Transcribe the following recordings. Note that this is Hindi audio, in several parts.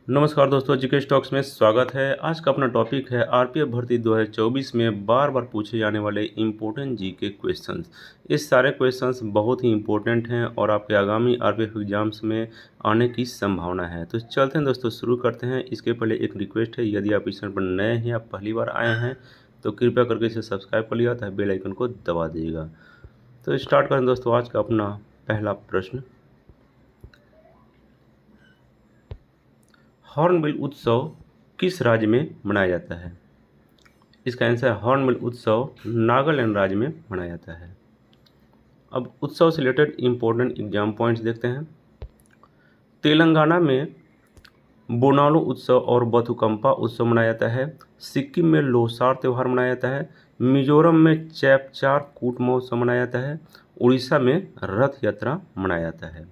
नमस्कार दोस्तों, जीके स्टॉक्स में स्वागत है। आज का अपना टॉपिक है आरपीएफ भर्ती 2024 में बार बार पूछे जाने वाले इम्पोर्टेंट जीके क्वेश्चंस। इस सारे क्वेश्चंस बहुत ही इम्पोर्टेंट हैं और आपके आगामी आरपीएफ एग्जाम्स में आने की संभावना है। तो चलते हैं दोस्तों, शुरू करते हैं। इसके पहले एक रिक्वेस्ट है, यदि आप इस चैनल पर नए हैं या पहली बार आए हैं तो कृपया करके इसे सब्सक्राइब कर लिया था, बेल आइकन को दबा दीजिएगा। तो स्टार्ट करें दोस्तों आज का अपना पहला प्रश्न। हॉर्नबिल उत्सव किस राज्य में मनाया जाता है? इसका आंसर है हॉर्नबिल उत्सव नागालैंड राज्य में मनाया जाता है। अब उत्सव से रिलेटेड इंपॉर्टेंट एग्जाम पॉइंट्स देखते हैं। तेलंगाना में बोनालू उत्सव और बथुकंपा उत्सव मनाया जाता है। सिक्किम में लोसार त्यौहार मनाया जाता है। मिजोरम में चैपचार कूट महोत्सव मनाया जाता है। उड़ीसा में रथ यात्रा मनाया जाता है।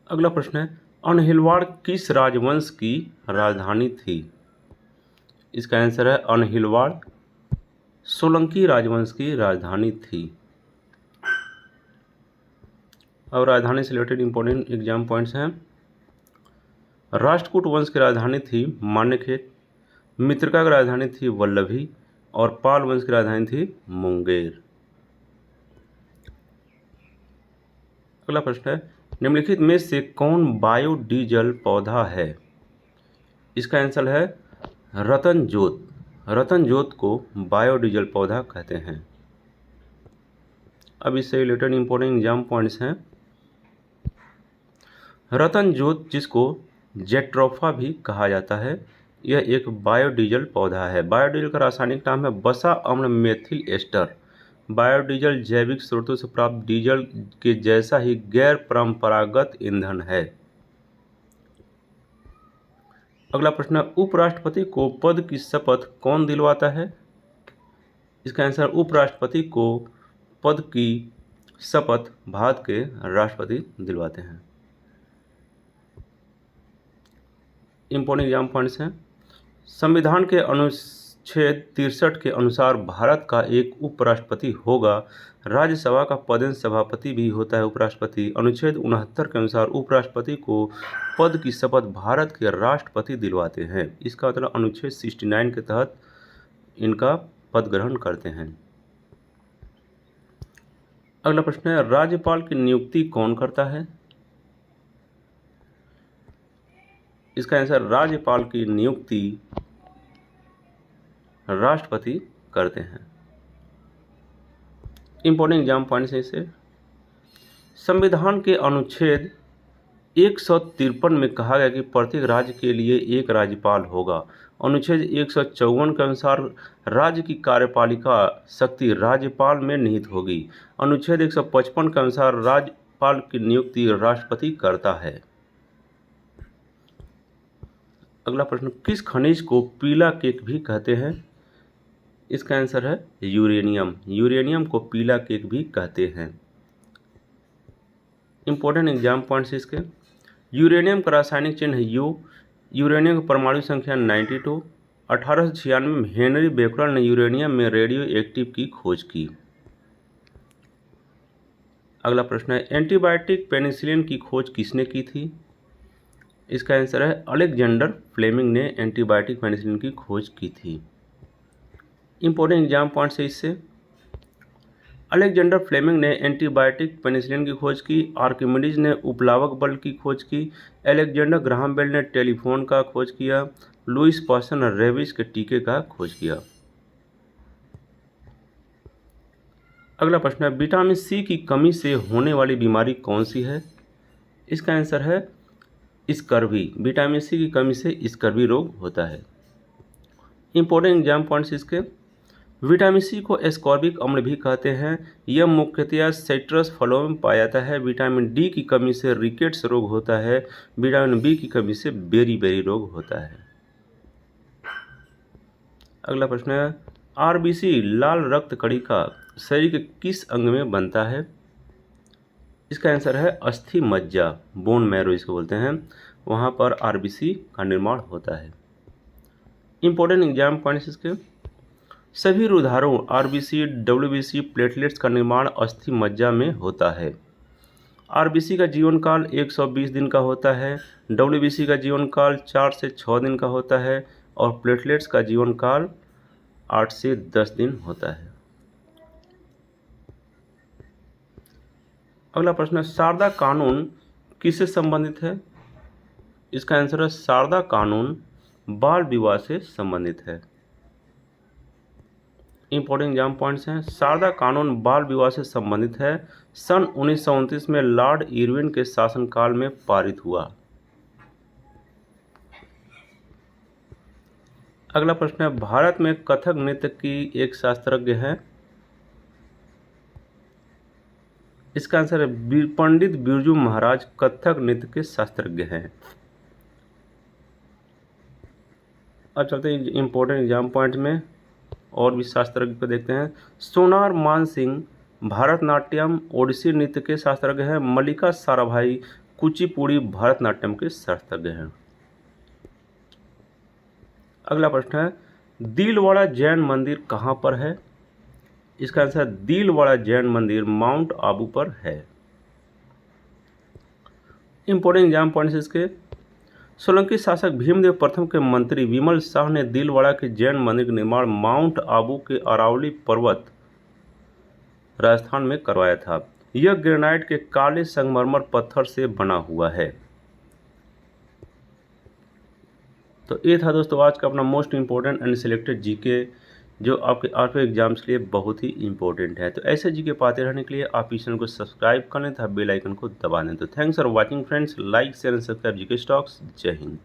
अगला प्रश्न है, अनहिलवाड़ किस राजवंश की राजधानी थी? इसका आंसर है अनहिलवाड़ सोलंकी राजवंश की राजधानी थी। अब राजधानी से रिलेटेड इंपॉर्टेंट एग्जाम पॉइंट्स हैं। राष्ट्रकूट वंश की राजधानी थी मान्यखेत। मित्रका की राजधानी थी वल्लभी और पाल वंश की राजधानी थी मुंगेर। अगला प्रश्न है, निम्नलिखित में से कौन बायोडीजल पौधा है? इसका आंसर है रतन जोत। रतन जोत को बायोडीजल पौधा कहते हैं। अब इससे रिलेटेड इंपॉर्टेंट एग्जाम पॉइंट्स हैं। रतन जोत, जिसको जेट्रोफा भी कहा जाता है, यह एक बायोडीजल पौधा है। बायोडीजल का रासायनिक नाम है बसा अम्ल मेथिल एस्टर। बायोडीजल जैविक स्रोतों से प्राप्त डीजल के जैसा ही गैर परंपरागत ईंधन है। अगला प्रश्न, उपराष्ट्रपति को पद की शपथ कौन दिलवाता है? इसका आंसर उपराष्ट्रपति को पद की शपथ भारत के राष्ट्रपति दिलवाते हैं। इंपॉर्टेंट एग्जाम पॉइंट्स हैं। संविधान के अनुच्छेद 63 के अनुसार भारत का एक उपराष्ट्रपति होगा। राज्यसभा का पदेन सभापति भी होता है उपराष्ट्रपति। अनुच्छेद 69 के अनुसार उपराष्ट्रपति को पद की शपथ भारत के राष्ट्रपति दिलवाते हैं। इसका मतलब अनुच्छेद 69 के तहत इनका पद ग्रहण करते हैं। अगला प्रश्न है, राज्यपाल की नियुक्ति कौन करता है? इसका आंसर राज्यपाल की नियुक्ति राष्ट्रपति करते हैं। इंपॉर्टेंट एग्जाम पॉइंट्स है इसे। संविधान के अनुच्छेद 153 में कहा गया कि प्रत्येक राज्य के लिए एक राज्यपाल होगा। अनुच्छेद 154 के अनुसार राज्य की कार्यपालिका शक्ति राज्यपाल में निहित होगी। अनुच्छेद 155 के अनुसार राज्यपाल की नियुक्ति राष्ट्रपति करता है। अगला प्रश्न, किस खनिज को पीला केक भी कहते हैं? इसका आंसर है यूरेनियम। यूरेनियम को पीला केक भी कहते हैं। इंपॉर्टेंट एग्जाम पॉइंट्स इसके। यूरेनियम का रासायनिक चिन्ह यू। यूरेनियम की परमाणु संख्या 92। 1896 में हेनरी बेकरल ने यूरेनियम में रेडियो एक्टिव की खोज की। अगला प्रश्न है, एंटीबायोटिक पेनिसिलिन की खोज किसने की थी? इसका आंसर है अलेक्जेंडर फ्लेमिंग ने एंटीबायोटिक पेनिसिलिन की खोज की थी। इंपॉर्टेंट एग्जाम पॉइंट्स है इससे। अलेक्जेंडर फ्लेमिंग ने एंटीबायोटिक पेनिसिलिन की खोज की। आर्किमिडीज ने उपलावक बल की खोज की। अलेक्जेंडर ग्राहम बेल ने टेलीफोन का खोज किया। लुईस पास्चर ने रेबीज के टीके का खोज किया। अगला प्रश्न है, विटामिन सी की कमी से होने वाली बीमारी कौन सी है? इसका आंसर है स्कर्वी। विटामिन सी की कमी से स्कर्वी रोग होता है। इंपॉर्टेंट एग्जाम पॉइंट्स इसके। विटामिन सी को एस्कॉर्बिक अम्ल भी कहते हैं। यह मुख्यतया साइट्रस फलों में पाया जाता है। विटामिन डी की कमी से रिकेट्स रोग होता है। विटामिन बी की कमी से बेरी रोग होता है। अगला प्रश्न है, आरबीसी लाल रक्त कणिका शरीर के किस अंग में बनता है? इसका आंसर है अस्थि मज्जा, बोन मैरो इसको बोलते हैं। वहाँ पर आरबीसी का निर्माण होता है। इंपॉर्टेंट एग्जाम पॉइंट्स इसके। सभी रुधिरों आरबीसी, डब्ल्यूबीसी, प्लेटलेट्स का निर्माण अस्थि मज्जा में होता है। आरबीसी का जीवन काल 120 दिन का होता है। डब्ल्यूबीसी का जीवन काल 4 से 6 दिन का होता है और प्लेटलेट्स का जीवन काल 8 से 10 दिन होता है। अगला प्रश्न है, शारदा कानून किससे संबंधित है? इसका आंसर है शारदा कानून बाल विवाह से संबंधित है। इंपॉर्टेंट एग्जाम पॉइंट्स हैं। शारदा कानून बाल विवाह से संबंधित है। सन 1929 में लॉर्ड इरविन के शासनकाल में पारित हुआ। अगला प्रश्न है, भारत में कथक नृत्य की एक शास्त्रज्ञ है। इसका आंसर है पंडित बिरजू महाराज कथक नृत्य के शास्त्रज्ञ हैं। अब चलते हैं इंपॉर्टेंट एग्जाम पॉइंट में और भी शास्त्रज्ञ को देखते हैं। सोनार मान सिंह भरतनाट्यम ओडिसी नृत्य के शास्त्रज्ञ हैं। मल्लिका साराभाई कुचिपुड़ी भरतनाट्यम के शास्त्रज्ञ हैं। अगला प्रश्न है, दिलवाड़ा जैन मंदिर कहाँ पर है? इसका आंसर दिलवाड़ा जैन मंदिर माउंट आबू पर है। इंपॉर्टेंट एग्जाम पॉइंट्स इसके। सोलंकी शासक भीमदेव प्रथम के मंत्री विमल शाह ने दिलवाड़ा के जैन मंदिर का निर्माण माउंट आबू के अरावली पर्वत राजस्थान में करवाया था। यह ग्रेनाइट के काले संगमरमर पत्थर से बना हुआ है। तो ये था दोस्तों आज का अपना most important and selected GK, जो आपके आरपीएफ एग्जाम्स के लिए बहुत ही इंपॉर्टेंट है। तो ऐसे जीके पाते रहने के लिए आप इस चैनल को सब्सक्राइब कर लें तथा बेल आइकन को दबा दें। तो thanks for watching friends, like share and subscribe GK stocks. जय हिंद।